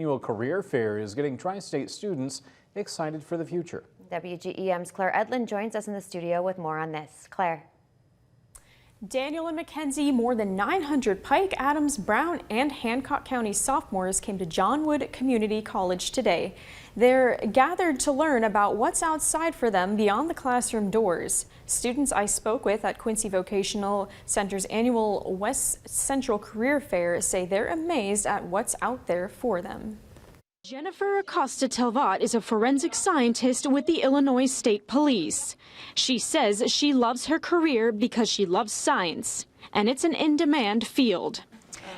Annual career fair is getting Tri-State students excited for the future. WGEM's Claire Edlin joins us in the studio with more on this. Claire. Daniel and Mackenzie, more than 900 Pike, Adams, Brown, and Hancock County sophomores came to John Wood Community College today. They're gathered to learn about what's outside for them beyond the classroom doors. Students I spoke with at Quincy Vocational Center's annual West Central Career Fair say they're amazed at what's out there for them. Jennifer Acosta-Telvat is a forensic scientist with the Illinois State Police. She says she loves her career because she loves science, and it's an in-demand field.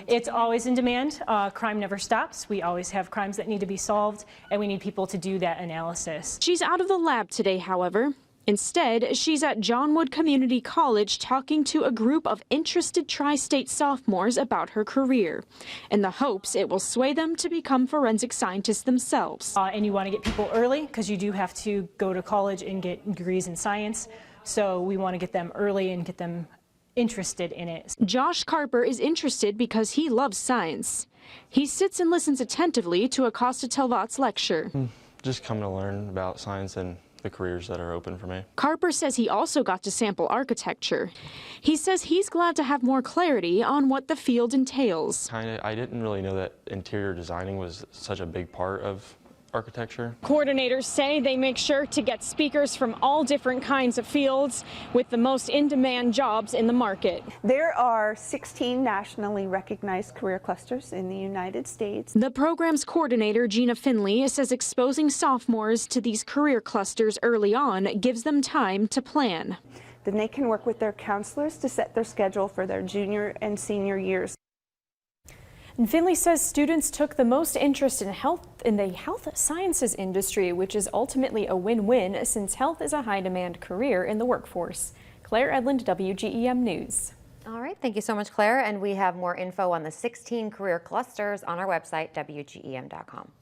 It's always in demand. Crime never stops. We always have crimes that need to be solved, and we need people to do that analysis. She's out of the lab today, however. Instead, she's at John Wood Community College talking to a group of interested Tri-State sophomores about her career, in the hopes it will sway them to become forensic scientists themselves. And you want to get people early because you do have to go to college and get degrees in science. So we want to get them early and get them interested in it. Josh Carper is interested because he loves science. He sits and listens attentively to Acosta-Telvat's lecture. Just come to learn about science and the careers that are open for me. Carper says he also got to sample architecture. He says he's glad to have more clarity on what the field entails. I didn't really know that interior designing was such a big part of architecture. Coordinators say they make sure to get speakers from all different kinds of fields with the most in-demand jobs in the market. There are 16 nationally recognized career clusters in the United States. The program's coordinator, Gina Finley, says exposing sophomores to these career clusters early on gives them time to plan. Then they can work with their counselors to set their schedule for their junior and senior years. And Finley says students took the most interest in the health sciences industry, which is ultimately a win-win since health is a high-demand career in the workforce. Claire Edlin, WGEM News. All right, thank you so much, Claire. And we have more info on the 16 career clusters on our website, WGEM.com.